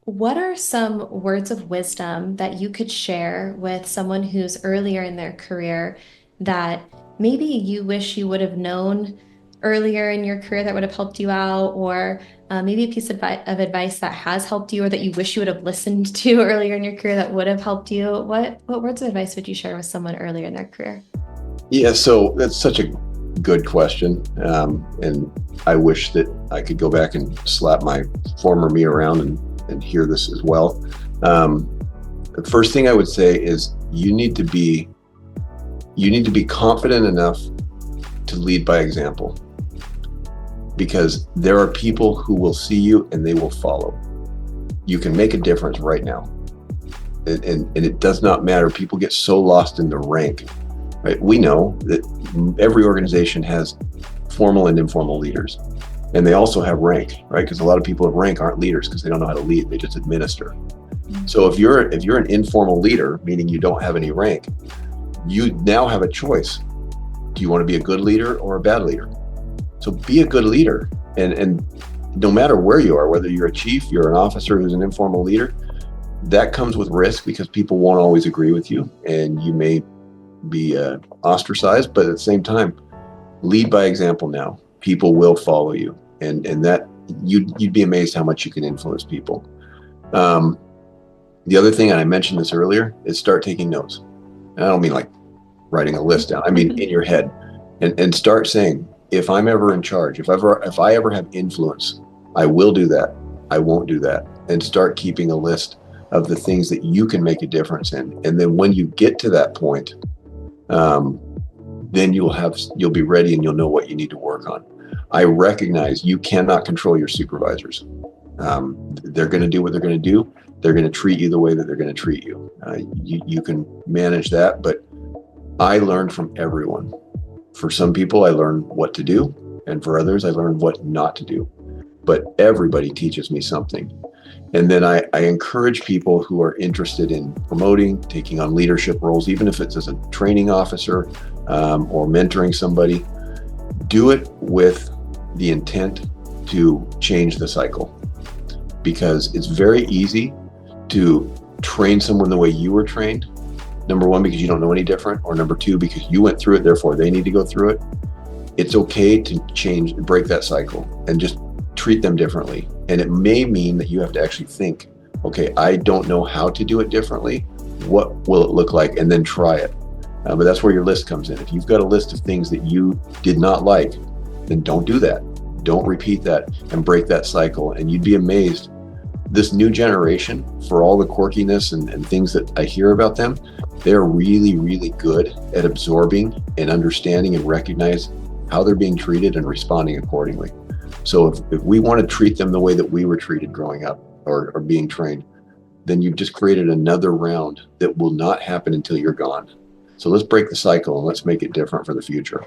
What are some words of wisdom that you could share with someone who's earlier in their career that maybe you wish you would have known earlier in your career that would have helped you out, or maybe a piece of advice that has helped you, or that you wish you would have listened to earlier in your career that would have helped you? What words of advice would you share with someone earlier in their career? Yeah, so that's such a good question. And I wish that I could go back and slap my former me around and hear this as well. Um, the first thing I would say is you need to be confident enough to lead by example, because there are people who will see you and they will follow. You can make a difference right now. And it does not matter. People get so lost in the rank. Right? We know that every organization has formal and informal leaders, and they also have rank, right? Because a lot of people at rank aren't leaders because they don't know how to lead; they just administer. So if you're an informal leader, meaning you don't have any rank, you now have a choice. Do you want to be a good leader or a bad leader? So be a good leader, and no matter where you are, whether you're a chief, you're an officer who's an informal leader, that comes with risk because people won't always agree with you, and you may be ostracized, but at the same time, lead by example. Now people will follow you, and that you'd be amazed how much you can influence people. um, the other thing, and I mentioned this earlier, is start taking notes. And I don't mean like writing a list down, I mean in your head, and start saying, if I'm ever in charge, if I ever have influence, I will do that, I won't do that. And start keeping a list of the things that you can make a difference in. And then when you get to that point, um, then you'll be ready and you'll know what you need to work on. I recognize you cannot control your supervisors. They're going to do what they're going to do. They're going to treat you the way that they're going to treat you. You can manage that, but I learned from everyone. For some people, I learned what to do, and for others, I learned what not to do. But everybody teaches me something. And then I encourage people who are interested in promoting, taking on leadership roles, even if it's as a training officer, or mentoring somebody, do it with the intent to change the cycle. Because it's very easy to train someone the way you were trained. Number one, because you don't know any different, or number two, because you went through it, therefore they need to go through it. It's okay to break that cycle and just treat them differently. And it may mean that you have to actually think, okay, I don't know how to do it differently. What will it look like? And then try it. But that's where your list comes in. If you've got a list of things that you did not like, then don't do that. Don't repeat that and break that cycle. And you'd be amazed. This new generation, for all the quirkiness and things that I hear about them, they're really, really good at absorbing and understanding and recognize how they're being treated and responding accordingly. So if we want to treat them the way that we were treated growing up, or being trained, then you've just created another round that will not happen until you're gone. So let's break the cycle and let's make it different for the future.